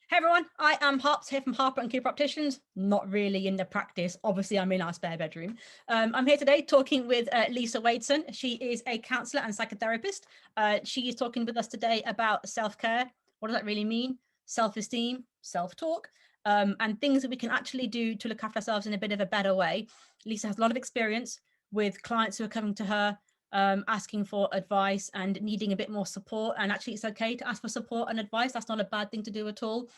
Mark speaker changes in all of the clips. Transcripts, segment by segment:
Speaker 1: Hey everyone, I am Harps here from Harper and Cooper Opticians. Not really in the practice. Obviously, I'm in our spare bedroom. I'm here today talking with Lisa Wadeson. She is a counsellor and psychotherapist. She is talking with us today about self-care. What does that really mean? Self-esteem, self-talk, and things that we can actually do to look after ourselves in a bit of a better way. Lisa has a lot of experience with clients who are coming to her asking for advice and needing a bit more support. And actually, it's okay to ask for support and advice. That's not a bad thing to do at all.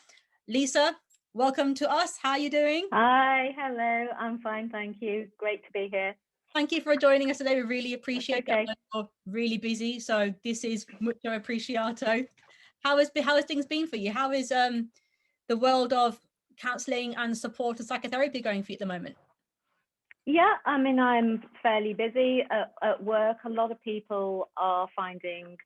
Speaker 1: Lisa, welcome to us. How are you doing?
Speaker 2: Hi, hello. I'm fine, thank you. Great to be here.
Speaker 1: Thank you for joining us today. We really appreciate
Speaker 2: Okay.
Speaker 1: it. You're really busy, so this is mucho appreciato. How has things been for you? How is the world of counselling and support and psychotherapy going for you at the moment?
Speaker 2: Yeah, I mean, I'm fairly busy at work. A lot of people are finding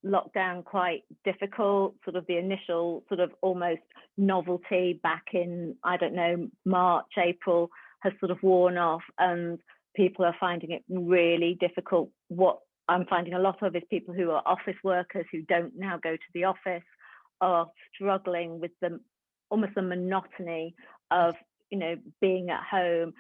Speaker 2: lockdown quite difficult, sort of the initial sort of almost novelty back in, I don't know, March, April has sort of worn off, and people are finding it really difficult. What I'm finding a lot of is people who are office workers who don't now go to the office are struggling with almost the monotony of, being at home.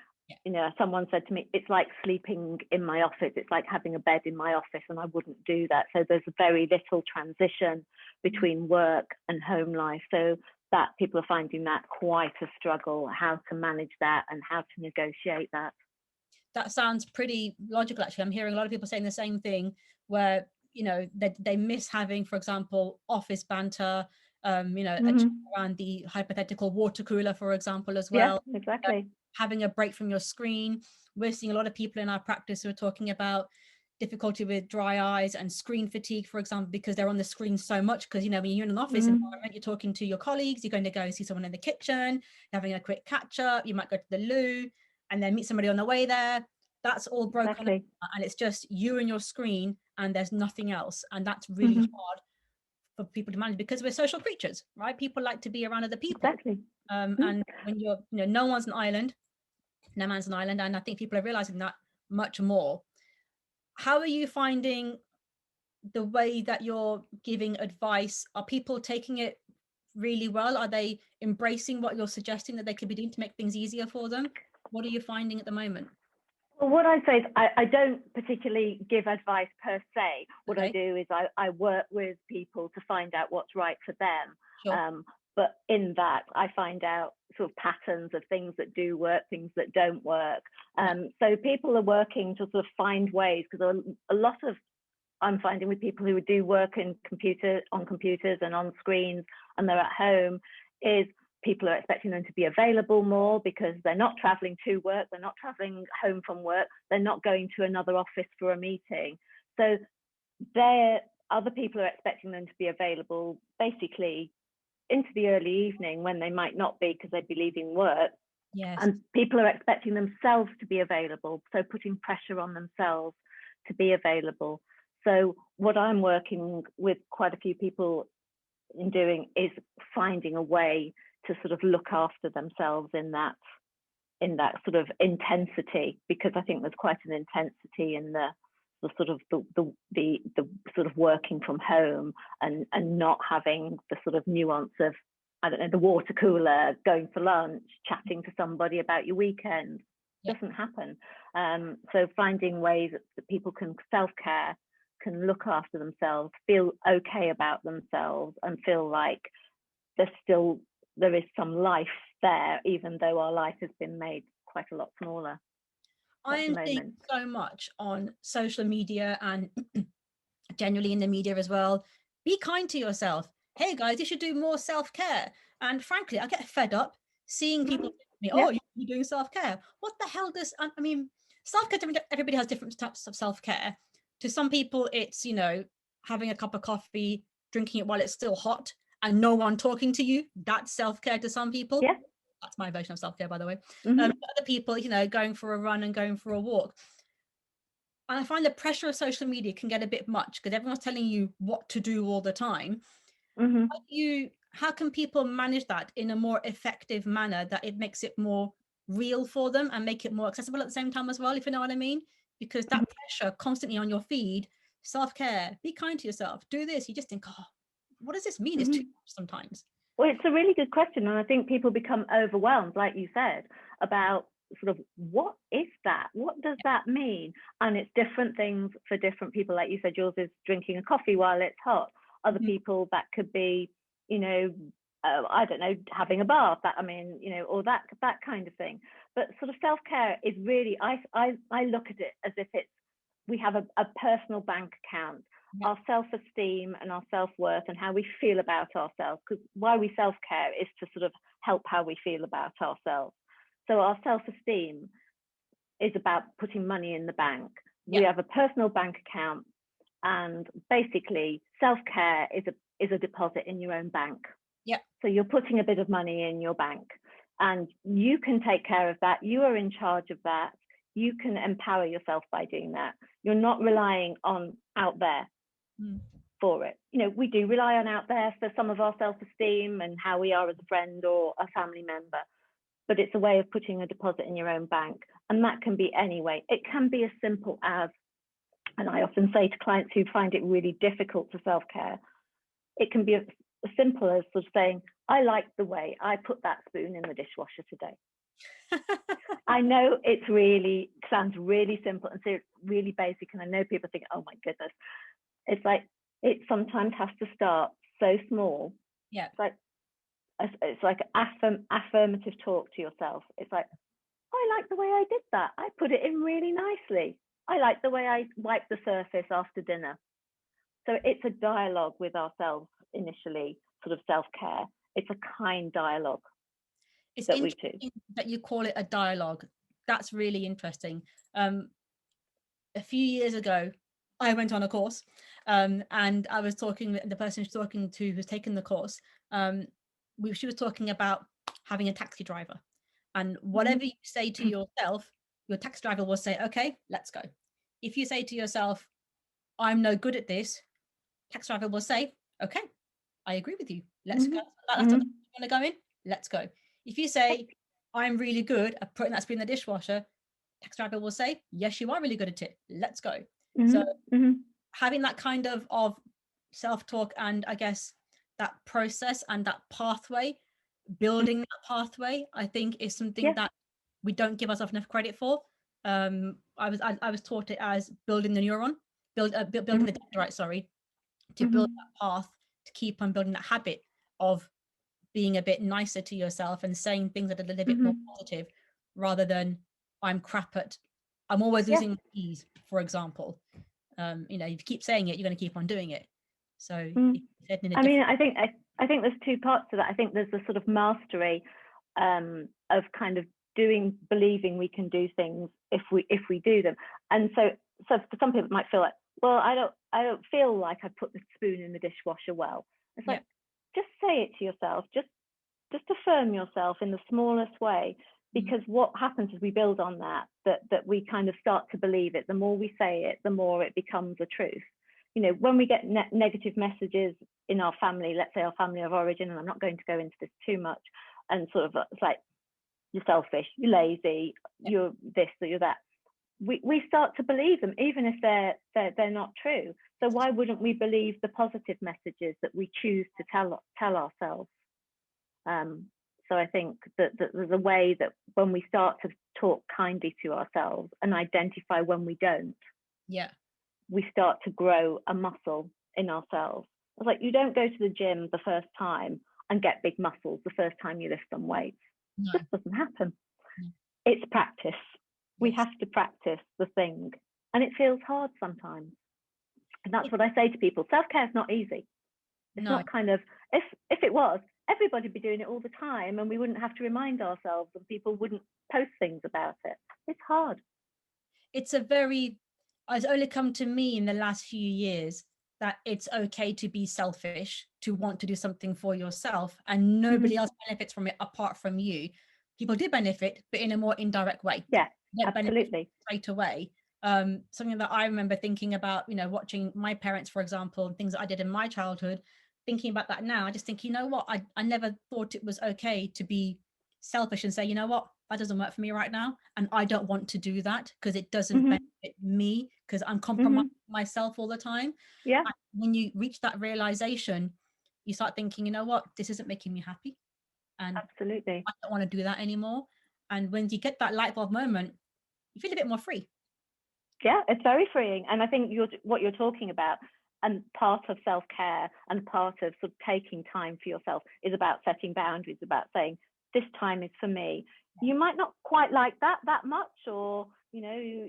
Speaker 2: Someone said to me, it's like sleeping in my office. It's like having a bed in my office, and I wouldn't do that. So there's very little transition between work and home life. So that people are finding that quite a struggle, how to manage that and how to negotiate that.
Speaker 1: That sounds pretty logical, actually. I'm hearing a lot of people saying the same thing, where they miss having, for example, office banter, a chat around the hypothetical water cooler, for example, as
Speaker 2: Yeah,
Speaker 1: well.
Speaker 2: exactly.
Speaker 1: Having a break from your screen. We're seeing a lot of people in our practice who are talking about difficulty with dry eyes and screen fatigue, for example, because they're on the screen so much. Because when you're in an office environment, you're talking to your colleagues, you're going to go see someone in the kitchen, having a quick catch up, you might go to the loo and then meet somebody on the way there. That's all broken
Speaker 2: Exactly.
Speaker 1: up, and it's just you and your screen, and there's nothing else. And that's really hard for people to manage, because we're social creatures, right? People like to be around other people.
Speaker 2: Exactly.
Speaker 1: And when you're, no one's an island, no man's an island, and I think people are realizing that much more. How are you finding the way that you're giving advice? Are people taking it really well? Are they embracing what you're suggesting that they could be doing to make things easier for them? What are you finding at the moment?
Speaker 2: Well, what I say is I don't particularly give advice per se. What I
Speaker 1: Okay,
Speaker 2: do is I work with people to find out what's right for them.
Speaker 1: sure.
Speaker 2: But in that, I find out sort of patterns of things that do work, things that don't work. So people are working to sort of find ways, because a lot of I'm finding with people who do work on computers and on screens, and they're at home, is people are expecting them to be available more because they're not traveling to work, they're not traveling home from work, they're not going to another office for a meeting. So other people are expecting them to be available basically into the early evening when they might not be because they'd be leaving work.
Speaker 1: Yes.
Speaker 2: And people are expecting themselves to be available, so putting pressure on themselves to be available. So what I'm working with quite a few people in doing is finding a way to sort of look after themselves in that sort of intensity, because I think there's quite an intensity in the sort of the sort of working from home and not having the sort of nuance of, I don't know, the water cooler, going for lunch, chatting to somebody about your weekend.
Speaker 1: Yeah.
Speaker 2: Doesn't happen. So finding ways that people can self-care, can look after themselves, feel okay about themselves, and feel like there is some life there, even though our life has been made quite a lot smaller
Speaker 1: I
Speaker 2: at the
Speaker 1: am seeing
Speaker 2: moment.
Speaker 1: so much on social media and generally in the media as well. Be kind to yourself. Hey guys, you should do more self-care. And frankly, I get fed up seeing people say to me,
Speaker 2: Yeah,
Speaker 1: oh, you're doing self-care. What the hell does, I mean, self-care, everybody has different types of self-care. To some people, it's, having a cup of coffee, drinking it while it's still hot and no one talking to you. That's self-care to some people.
Speaker 2: yeah.
Speaker 1: That's my version of self-care, by the way.
Speaker 2: Mm-hmm.
Speaker 1: Other people, going for a run and going for a walk. And I find the pressure of social media can get a bit much because everyone's telling you what to do all the time.
Speaker 2: Mm-hmm.
Speaker 1: How can people manage that in a more effective manner that it makes it more real for them and make it more accessible at the same time as well, if you know what I mean? Because that pressure constantly on your feed, self-care, be kind to yourself, do this, you just think, oh, what does this mean? It's too
Speaker 2: Mm-hmm.
Speaker 1: much sometimes.
Speaker 2: Well, it's a really good question. And I think people become overwhelmed, like you said, about sort of what is that? What does that mean? And it's different things for different people. Like you said, yours is drinking a coffee while it's hot. Other people, that could be, you know, I don't know, having a bath. That, I mean, you know, or that kind of thing. But sort of self-care is really, I look at it as if it's, we have a personal bank account. Our self-esteem and our self-worth and how we feel about ourselves, because why we self-care is to sort of help how we feel about ourselves. So our self-esteem is about putting money in the bank. We have a personal bank account, and basically self-care is a deposit in your own bank. So you're putting a bit of money in your bank, and you can take care of that. You are in charge of that. You can empower yourself by doing that. You're not relying on out there for it. You know, we do rely on out there for some of our self-esteem and how we are as a friend or a family member, but it's a way of putting a deposit in your own bank. And that can be any way. It can be as simple as, and I often say to clients who find it really difficult to self-care, it can be as simple as sort of saying, I like the way I put that spoon in the dishwasher today. I know it's really, sounds really simple and so really basic, and I know people think, oh my goodness. It's like, it sometimes has to start so small. It's like affirmative talk to yourself. It's like, I like the way I did that. I put it in really nicely. I like the way I wiped the surface after dinner. So it's a dialogue with ourselves initially, sort of self-care. It's a kind dialogue.
Speaker 1: It's interesting that you call it a dialogue. That's really interesting. A few years ago, I went on a course, and I was talking with the person who's talking to who's taken the course. She was talking about having a taxi driver, and whatever you say to yourself, your taxi driver will say, "Okay, let's go." If you say to yourself, "I'm no good at this," taxi driver will say, "Okay, I agree with you. Let's go. That's you want to go in. Let's go." If you say, "I'm really good at putting that spoon in the dishwasher," taxi driver will say, "Yes, you are really good at it. Let's go." So having that kind of self-talk, and I guess that process and that pathway, building that pathway, I think is something that we don't give ourselves enough credit for. I was taught it as building the neuron, building the dendrite, sorry, to build that path, to keep on building that habit of being a bit nicer to yourself and saying things that are a little bit more positive, rather than I'm always losing my keys, for example. You know, if you keep saying it, you're going to keep on doing it. So
Speaker 2: I mean, I think there's two parts to that. I think there's the sort of mastery of kind of believing we can do things if we do them. And so for some people it might feel like, well, I don't feel like I put the spoon in the dishwasher well. It's like, just say it to yourself, just affirm yourself in the smallest way, because what happens is we build on that we kind of start to believe it. The more we say it, the more it becomes a truth. You know, when we get negative messages in our family, let's say our family of origin, and I'm not going to go into this too much, and sort of it's like, you're selfish, you're lazy, you're this or you're that, we start to believe them, even if they're not true. So why wouldn't we believe the positive messages that we choose to tell ourselves? So I think that there's a way that when we start to talk kindly to ourselves and identify when we don't, we start to grow a muscle in ourselves. It's like, you don't go to the gym the first time and get big muscles the first time you lift some weights. It just doesn't happen. It's practice. We have to practice the thing, and it feels hard sometimes. And that's what I say to people. Self-care is not easy. It's not kind of, if it was, everybody would be doing it all the time, and we wouldn't have to remind ourselves, and people wouldn't post things about it. It's hard.
Speaker 1: It's only come to me in the last few years that it's okay to be selfish, to want to do something for yourself, and nobody else benefits from it apart from you. People do benefit, but in a more indirect way.
Speaker 2: Yeah, absolutely.
Speaker 1: Straight away. Something that I remember thinking about, you know, watching my parents, for example, and things that I did in my childhood, thinking about that now, I just think, you know what, I never thought it was okay to be selfish and say, you know what, that doesn't work for me right now, and I don't want to do that because it doesn't benefit me, because I'm compromising myself all the time.
Speaker 2: Yeah.
Speaker 1: And when you reach that realization, you start thinking, you know what, this isn't making me happy, and
Speaker 2: Absolutely.
Speaker 1: I don't want to do that anymore. And when you get that light bulb moment, you feel a bit more free.
Speaker 2: Yeah, it's very freeing. And I think what you're talking about, and part of self-care and part of sort of taking time for yourself, is about setting boundaries, about saying, this time is for me. You might not quite like that much, or, you know,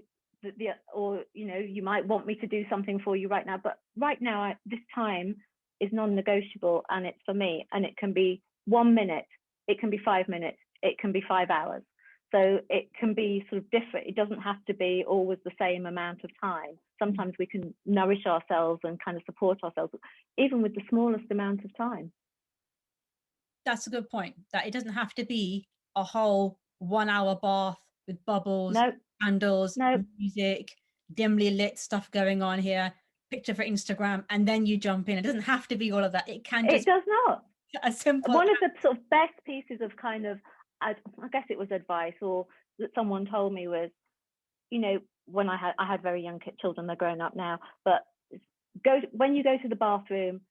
Speaker 2: or, you know, you might want me to do something for you right now, but right now, this time is non-negotiable, and it's for me. And it can be 1 minute, it can be 5 minutes, it can be 5 hours. So it can be sort of different. It doesn't have to be always the same amount of time. Sometimes we can nourish ourselves and kind of support ourselves, even with the smallest amount of time.
Speaker 1: That's a good point, that it doesn't have to be a whole 1 hour bath with bubbles,
Speaker 2: No,
Speaker 1: candles,
Speaker 2: no,
Speaker 1: music, dimly lit stuff going on here, picture for Instagram, and then you jump in. It doesn't have to be all of that. It can
Speaker 2: it
Speaker 1: just
Speaker 2: does not.
Speaker 1: be a simple.
Speaker 2: One of the sort of best pieces of kind of, I guess it was advice or that someone told me was, you know, when I had very young children, they're grown up now, but when you go to the bathroom,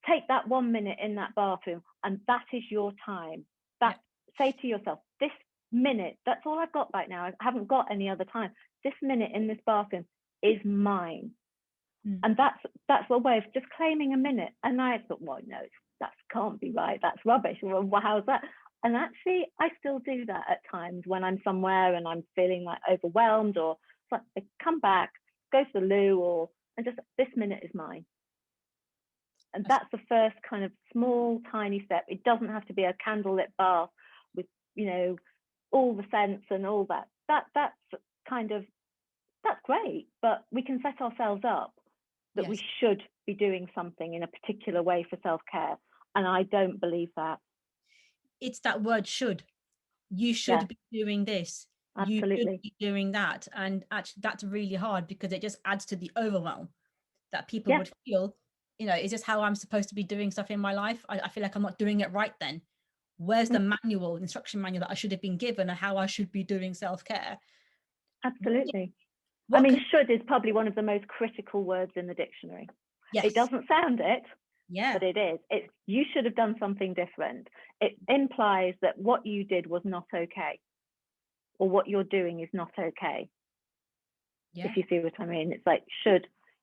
Speaker 2: take that 1 minute in that bathroom, and that is your time. Say to yourself, this minute, that's all I've got right now. I haven't got any other time. This minute in this bathroom is mine. And that's a way of just claiming a minute. And I thought, well, no, that can't be right. That's rubbish. Well, how's that? And actually, I still do that at times when I'm somewhere and I'm feeling like overwhelmed, or like I come back, go to the loo, and just, this minute is mine. And that's the first kind of small, tiny step. It doesn't have to be a candlelit bath with, you know, all the scents and all that. That's great, but we can set ourselves up that we should be doing something in a particular way for self-care. And I don't believe that.
Speaker 1: It's that word should. You should be doing this.
Speaker 2: Absolutely.
Speaker 1: You should be doing that. And actually, that's really hard because it just adds to the overwhelm that people would feel. You know, is this how I'm supposed to be doing stuff in my life? I feel like I'm not doing it right then. Where's the manual, instruction manual that I should have been given, and how I should be doing self-care?
Speaker 2: Absolutely. Should is probably one of the most critical words in the dictionary. Yes. It doesn't sound it, but it is. You should have done something different. It implies that what you did was not okay, or what you're doing is not okay. If you see what I mean. It's like,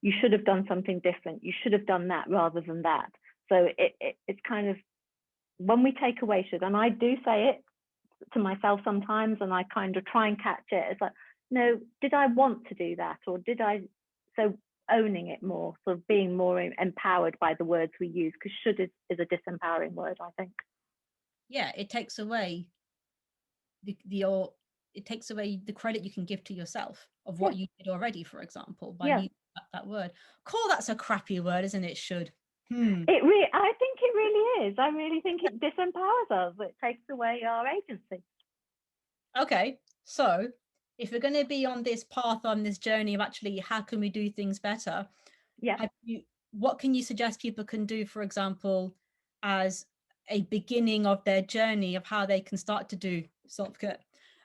Speaker 2: you should have done something different. You should have done that rather than that. So it's kind of, when we take away should, and I do say it to myself sometimes, and I kind of try and catch it. It's like, no, did I want to do that, or did I? So owning it more, sort of being more empowered by the words we use, because should is a disempowering word, I think.
Speaker 1: Yeah, it takes away it takes away the credit you can give to yourself of what you did already, for example, by using that word. Cool, that's a crappy word, isn't it? Should.
Speaker 2: I think it really is. I really think it disempowers us. It takes away our agency.
Speaker 1: Okay, so if we're going to be on this path, on this journey of actually how can we do things better, what can you suggest people can do, for example, as a beginning of their journey of how they can start to do self-care,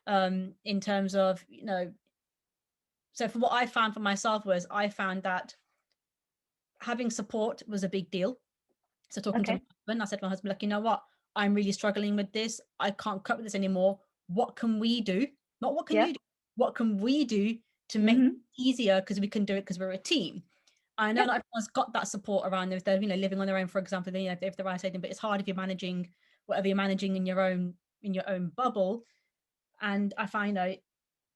Speaker 1: in terms of, you know, so for what I found for myself was, I found that having support was a big deal. So talking to my husband, I said to my husband, like, you know what, I'm really struggling with this. I can't cope with this anymore. What can we do? Not what can you do? What can we do to make it easier? Because we can do it because we're a team. I know not everyone's got that support around if they're, you know, living on their own, for example, then, you know, if they're isolating, but it's hard if you're managing whatever you're managing in your own bubble. And I find out,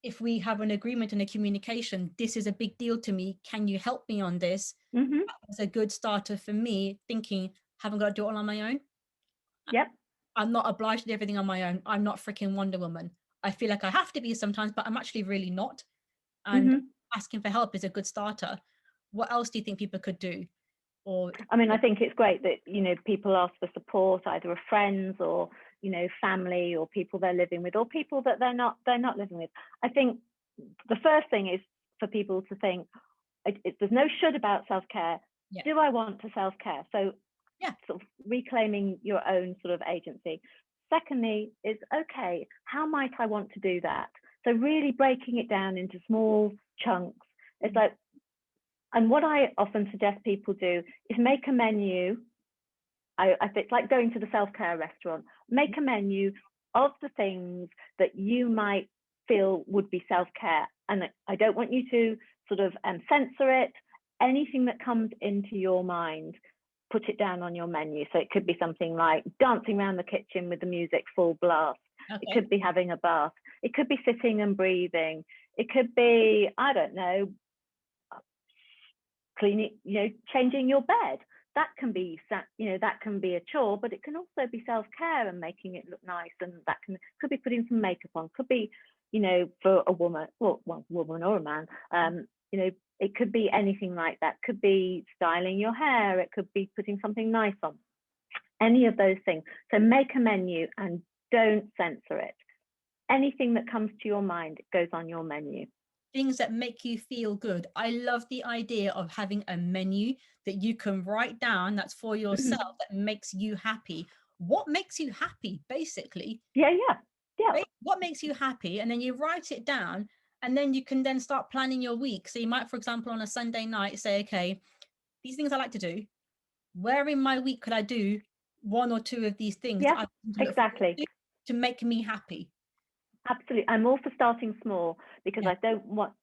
Speaker 1: if we have an agreement and a communication, this is a big deal to me. Can you help me on this? That's a good starter for me, thinking, haven't got to do it all on my own. I'm not obliged to do everything on my own. I'm not freaking Wonder Woman. I feel like I have to be sometimes, but I'm actually really not. And asking for help is a good starter. What else do you think people could do? Or
Speaker 2: I think it's great that, you know, people ask for support, either of friends or, you know, family, or people they're living with, or people that they're not living with. I think the first thing is for people to think, there's no should about self-care. Do I want to self-care? So sort of reclaiming your own sort of agency. Secondly is, okay, how might I want to do that? So really breaking it down into small chunks. It's like, and what I often suggest people do is make a menu I think it's like going to the self-care restaurant. Make a menu of the things that you might feel would be self-care. And I don't want you to sort of censor it. Anything that comes into your mind, put it down on your menu. So it could be something like dancing around the kitchen with the music full blast.
Speaker 1: Okay.
Speaker 2: It could be having a bath. It could be sitting and breathing. It could be, I don't know, cleaning, changing your bed. That can be, that can be a chore, but it can also be self-care and making it look nice. And that could be putting some makeup on, could be, for a woman, well, woman or a man, it could be anything like that. Could be styling your hair. It could be putting something nice on. Any of those things. So make a menu and don't censor it. Anything that comes to your mind goes on your menu.
Speaker 1: Things that make you feel good. I love the idea of having a menu that you can write down that's for yourself, that makes you happy. What makes you happy, basically?
Speaker 2: Yeah.
Speaker 1: What makes you happy? And then you write it down, and then you can then start planning your week. So you might, for example, on a Sunday night say, okay, these things I like to do, where in my week could I do one or two of these things?
Speaker 2: Yeah, exactly.
Speaker 1: To make me happy.
Speaker 2: Absolutely. I'm all for starting small, because I don't want,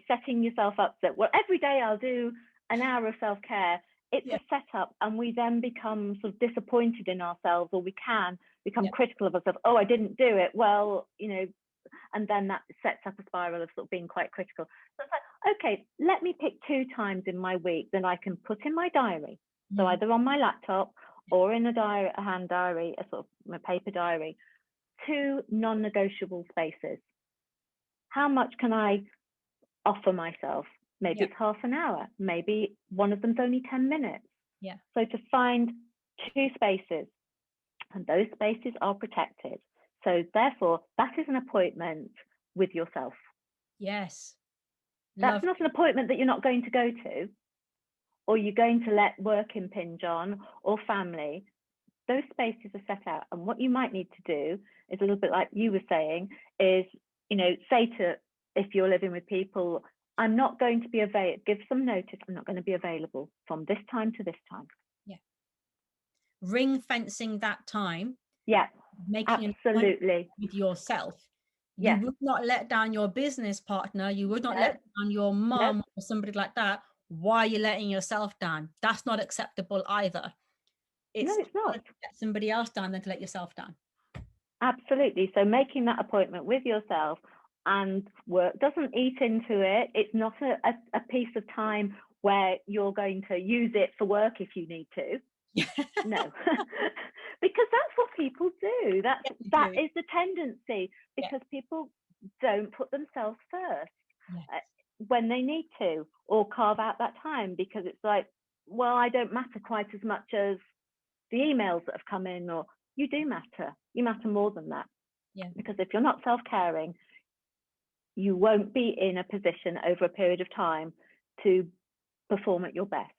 Speaker 2: setting yourself up that, well, every day I'll do an hour of self-care. It's a setup, and we then become sort of disappointed in ourselves, or we can become critical of ourselves. Oh, I didn't do it. Well, and then that sets up a spiral of sort of being quite critical. So it's like, okay, let me pick 2 times in my week that I can put in my diary. So either on my laptop or in a hand diary, a sort of a paper diary, 2 non-negotiable spaces. How much can I offer myself? Maybe it's half an hour. Maybe one of them's only 10 minutes.
Speaker 1: Yeah.
Speaker 2: So to find 2 spaces, and those spaces are protected. So therefore, that is an appointment with yourself.
Speaker 1: Yes.
Speaker 2: That's not an appointment that you're not going to go to, or you're going to let work impinge on, or family. Those spaces are set out. And what you might need to do is a little bit like you were saying, is, say to, if you're living with people, I'm not going to be available, give some notice, I'm not going to be available from this time to this time.
Speaker 1: Yeah. Ring fencing that time.
Speaker 2: Yeah.
Speaker 1: Making
Speaker 2: absolutely
Speaker 1: with yourself.
Speaker 2: Yeah.
Speaker 1: You would not let down your business partner. You would not let down your mom or somebody like that. Why are you letting yourself down? That's not acceptable either.
Speaker 2: No, it's not.
Speaker 1: To let somebody else down than to let yourself down.
Speaker 2: Absolutely. So making that appointment with yourself, and work doesn't eat into it. It's not a piece of time where you're going to use it for work if you need to. No. Because that's what people do. That is the tendency, because people don't put themselves first when they need to, or carve out that time, because it's like, well, I don't matter quite as much as the emails that have come in, or you do matter. You matter more than that.
Speaker 1: Yeah.
Speaker 2: Because if you're not self-caring, you won't be in a position over a period of time to perform at your best.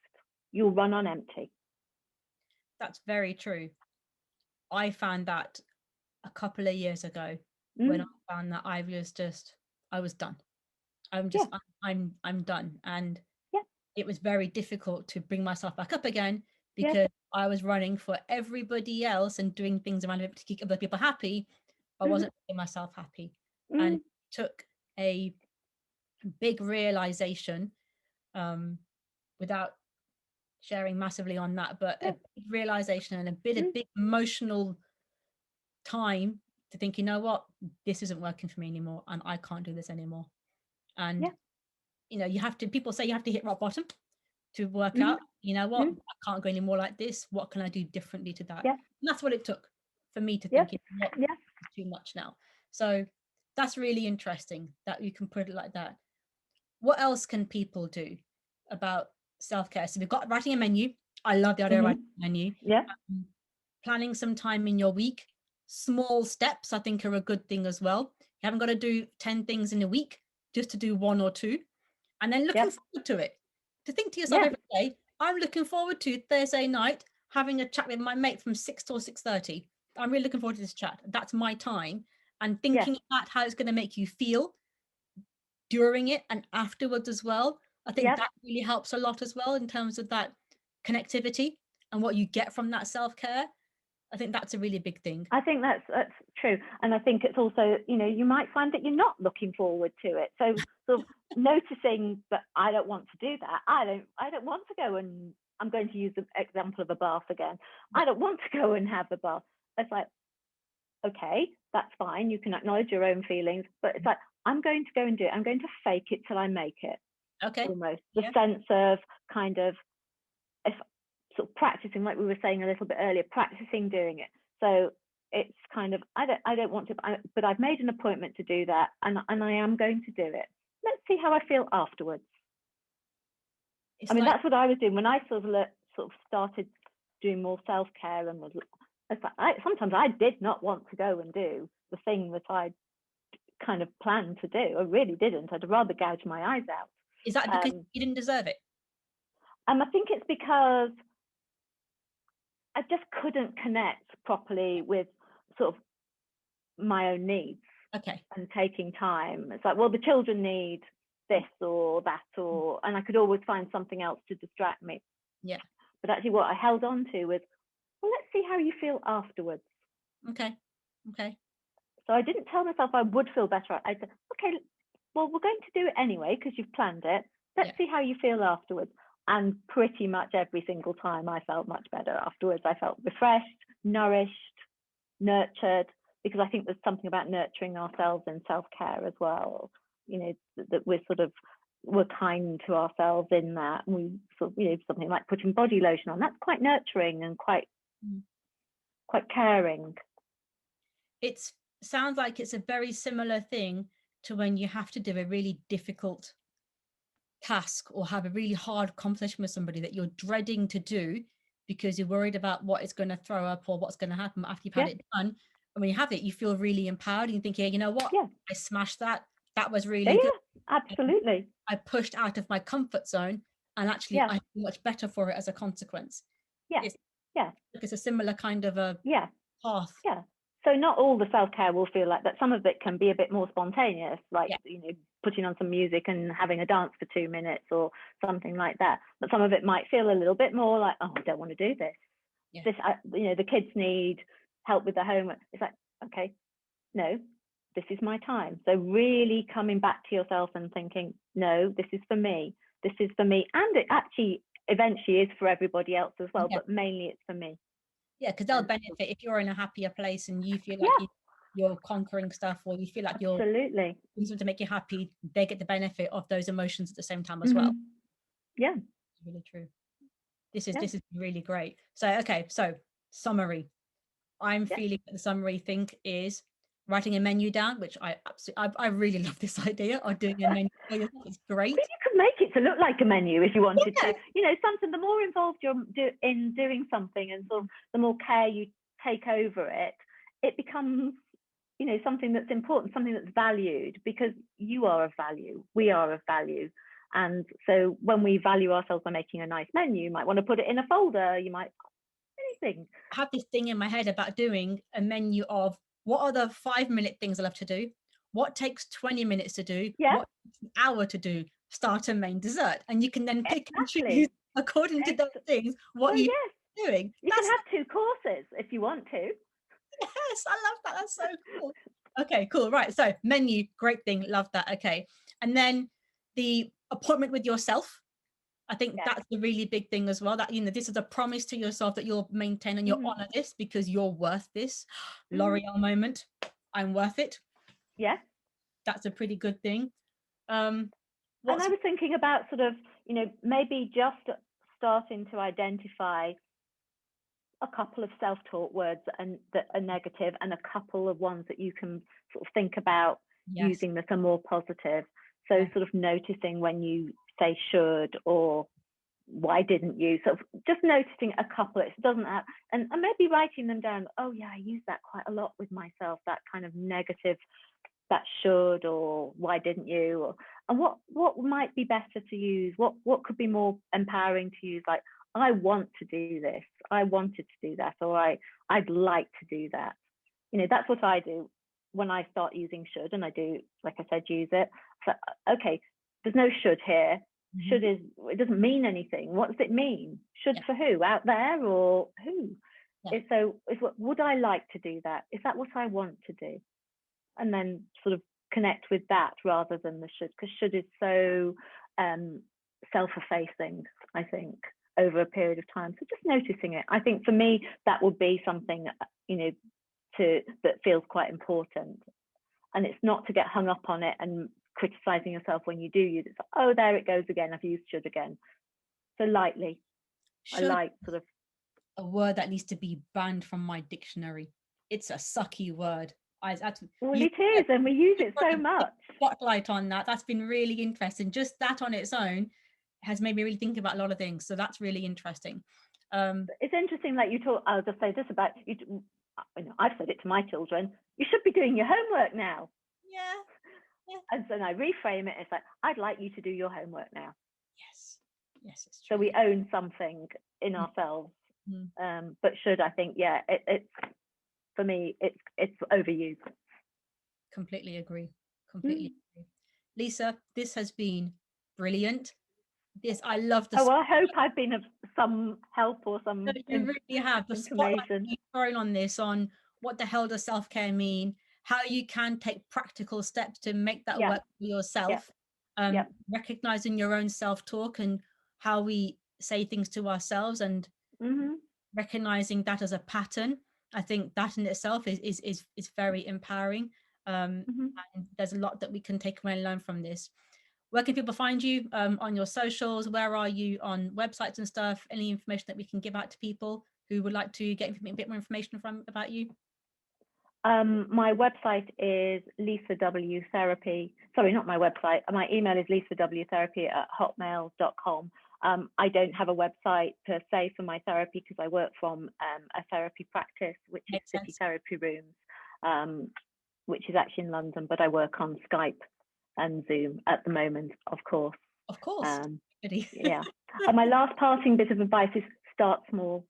Speaker 2: You'll run on empty.
Speaker 1: That's very true. I found that a couple of years ago when I found that I was done. I'm done. And it was very difficult to bring myself back up again, because I was running for everybody else and doing things around it to keep other people happy. I wasn't making myself happy. And it took a big realization, without sharing massively on that, but a big realization and a big emotional time to think, you know what, this isn't working for me anymore, and I can't do this anymore. And you have to, people say you have to hit rock bottom to work out, you know what, I can't go anymore like this. What can I do differently to that? And that's what it took for me to think, it's too much now. So that's really interesting that you can put it like that. What else can people do about self-care? So we've got writing a menu. I love the idea of writing a menu. Planning some time in your week. Small steps, I think, are a good thing as well. You haven't got to do 10 things in a week, just to do 1 or 2. And then looking forward to it. To think to yourself every day, I'm looking forward to Thursday night having a chat with my mate from 6 till 6:30. I'm really looking forward to this chat. That's my time. And thinking about how it's going to make you feel during it and afterwards as well. I think that really helps a lot as well in terms of that connectivity and what you get from that self-care. I think that's a really big thing.
Speaker 2: I think that's true. And I think it's also, you might find that you're not looking forward to it. So sort of noticing that I don't want to do that. I don't want to go, and I'm going to use the example of a bath again. I don't want to go and have a bath. It's like, okay, that's fine. You can acknowledge your own feelings, but it's like, I'm going to go and do it. I'm going to fake it till I make it.
Speaker 1: Okay.
Speaker 2: Almost the sense of kind of, if sort of practicing, like we were saying a little bit earlier, practicing doing it. So it's kind of, I don't want to, but I've made an appointment to do that, and I am going to do it. Let's see how I feel afterwards. I mean, that's what I was doing when I sort of started doing more self-care, and sometimes I did not want to go and do the thing that I kind of planned to do. I really didn't. I'd rather gouge my eyes out.
Speaker 1: Is that because you didn't deserve it?
Speaker 2: I think it's because I just couldn't connect properly with sort of my own needs.
Speaker 1: Okay.
Speaker 2: And taking time. It's like, well, the children need this or that, and I could always find something else to distract me.
Speaker 1: Yeah.
Speaker 2: But actually what I held on to was, well, let's see how you feel afterwards.
Speaker 1: Okay.
Speaker 2: So I didn't tell myself I would feel better. I said, okay, well, we're going to do it anyway because you've planned it. Let's see how you feel afterwards. And pretty much every single time I felt much better afterwards. I felt refreshed, nourished, nurtured, because I think there's something about nurturing ourselves in self-care as well. That we're kind to ourselves in that. And we sort of, something like putting body lotion on, that's quite nurturing and quite caring.
Speaker 1: It sounds like it's a very similar thing to when you have to do a really difficult task or have a really hard conversation with somebody that you're dreading to do because you're worried about what it's going to throw up or what's going to happen after you've had it done. And when you have it, you feel really empowered and you think, you know what? I smashed that. That was really good.
Speaker 2: Absolutely.
Speaker 1: I pushed out of my comfort zone, and actually I feel much better for it as a consequence. It's a similar kind of a path.
Speaker 2: So not all the self-care will feel like that. Some of it can be a bit more spontaneous, like putting on some music and having a dance for 2 minutes or something like that. But some of it might feel a little bit more like, oh, I don't want to do this. This, the kids need help with the homework. It's like, okay, no, this is my time. So really coming back to yourself and thinking, no, this is for me. This is for me. And it actually eventually is for everybody else as well, but mainly it's for me.
Speaker 1: Yeah, because they'll benefit if you're in a happier place and you feel like you're conquering stuff, or you feel like you're doing something to make you happy. They get the benefit of those emotions at the same time as well.
Speaker 2: Yeah,
Speaker 1: it's really true. This is really great. So so summary. I'm feeling that the summary thing is writing a menu down, which I really love this idea of doing a menu. It's great.
Speaker 2: You could make it to look like a menu if you wanted to. Something, the more involved you're in doing something, and sort of the more care you take over it, it becomes, something that's important, something that's valued, because you are of value, we are of value. And so when we value ourselves by making a nice menu, you might want to put it in a folder, you might, anything.
Speaker 1: I have this thing in my head about doing a menu of what are the 5-minute things I love to do, what takes 20 minutes to do, what takes an hour to do, starter, main, dessert. And you can then pick and choose according to those things what you're doing.
Speaker 2: You can have 2 courses if you want to.
Speaker 1: Yes, I love that. That's so cool. Okay, cool. Right. So menu, great thing. Love that. Okay. And then the appointment with yourself. I think that's a really big thing as well, that, this is a promise to yourself that you'll maintain and you'll honor this because you're worth this. L'Oreal moment. I'm worth it.
Speaker 2: Yeah.
Speaker 1: That's a pretty good thing.
Speaker 2: And I was thinking about sort of, maybe just starting to identify a couple of self-taught words that are negative, and a couple of ones that you can sort of think about using that are more positive. So sort of noticing when you say should or why didn't you, so just noticing a couple. It doesn't have, and maybe writing them down. Oh yeah, I use that quite a lot with myself, that kind of negative, that should or why didn't you, and what might be better to use, what could be more empowering to use, like I want to do this, I wanted to do that, or I'd like to do that. That's what I do when I start using should, and I do, like I said, use it. So okay, there's no should here.
Speaker 1: Mhm.
Speaker 2: Should is, it doesn't mean anything. What does it mean? Should
Speaker 1: Yeah.
Speaker 2: for who? Out there or who?
Speaker 1: Yeah.
Speaker 2: So is what, would I like to do that? Is that what I want to do? And then sort of connect with that rather than the should, because should is so self-effacing, I think, over a period of time. So just noticing it. I think for me, that would be something, you know, that feels quite important. And it's not to get hung up on it and criticizing yourself when you do use it. It's like, oh, there it goes again. I've used should again. So lightly. I
Speaker 1: Should
Speaker 2: like sort of.
Speaker 1: a word that needs to be banned from my dictionary. It's a sucky word.
Speaker 2: Well,
Speaker 1: You
Speaker 2: it is, and we use
Speaker 1: you
Speaker 2: it
Speaker 1: put
Speaker 2: so
Speaker 1: a big
Speaker 2: much.
Speaker 1: spotlight on that. That's been really interesting. Just that on its own has made me really think about a lot of things. So that's really interesting.
Speaker 2: It's interesting, like you talk. I'll just say this about you. You know, I've said it to my children. You should be doing your homework now.
Speaker 1: Yeah, yeah,
Speaker 2: And then I reframe it. It's like, I'd like you to do your homework now.
Speaker 1: yes, yes, it's
Speaker 2: So
Speaker 1: true.
Speaker 2: we own something in ourselves. But should, I think, yeah, it's for me, it's overused.
Speaker 1: Completely agree. Completely agree. Lisa, this has been brilliant. I love the
Speaker 2: Oh, well, I hope I've been of some help or
Speaker 1: No,
Speaker 2: some
Speaker 1: you really have the spotlight
Speaker 2: information.
Speaker 1: you've thrown on this, on what the hell does self-care mean, how you can take practical steps to make that
Speaker 2: Yeah,
Speaker 1: work for
Speaker 2: yeah,
Speaker 1: yourself,
Speaker 2: yeah.
Speaker 1: recognizing your own self-talk and how we say things to ourselves, and
Speaker 2: Mm-hmm.
Speaker 1: recognizing that as a pattern. I think that in itself is very empowering.
Speaker 2: Mm-hmm.
Speaker 1: And there's a lot that we can take away and learn from this. Where can people find you on your socials? Where are you on websites and stuff? Any information that we can give out to people who would like to get a bit more information from about you?
Speaker 2: My website is Lisa W Therapy. Sorry, not my website. My email is lisawtherapy@hotmail.com. I don't have a website per se for my therapy because I work from a therapy practice, which is
Speaker 1: Makes
Speaker 2: City
Speaker 1: sense.
Speaker 2: Therapy Rooms, which is actually in London, but I work on Skype and Zoom at the moment, of course.
Speaker 1: Of course.
Speaker 2: Yeah. And my last parting bit of advice is start small.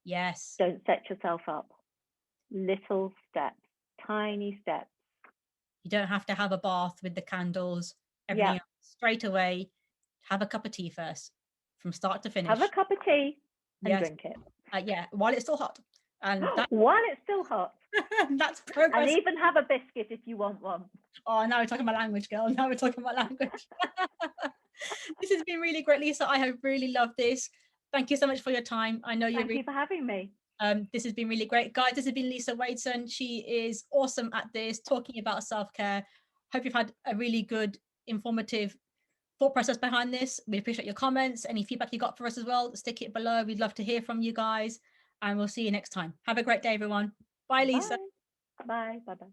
Speaker 1: Yes.
Speaker 2: Don't set yourself up. Little steps, tiny steps.
Speaker 1: You don't have to have a bath with the candles, everything
Speaker 2: Yeah.
Speaker 1: else. Straight away, have a cup of tea first, from start to
Speaker 2: Have a
Speaker 1: finish.
Speaker 2: cup of tea and
Speaker 1: Yes.
Speaker 2: drink it.
Speaker 1: Yeah, while it's still hot. And that
Speaker 2: While it's still hot.
Speaker 1: that's
Speaker 2: And
Speaker 1: progress.
Speaker 2: even have a biscuit if you want one.
Speaker 1: Oh, now we're talking about language, girl. Now we're talking about language. This has been really great, Lisa. I have really loved this. Thank you so much for your time. I know you're
Speaker 2: Thank
Speaker 1: really,
Speaker 2: you for having me.
Speaker 1: this has been really great. Guys, this has been Lisa Wadeson. She is awesome at this, talking about self-care. Hope you've had a really good, informative thought process behind this. We appreciate your comments. Any feedback you got for us as well, stick it below. We'd love to hear from you guys. And we'll see you next time. Have a great day, everyone. Bye, Lisa.
Speaker 2: Bye. Bye. Bye-bye.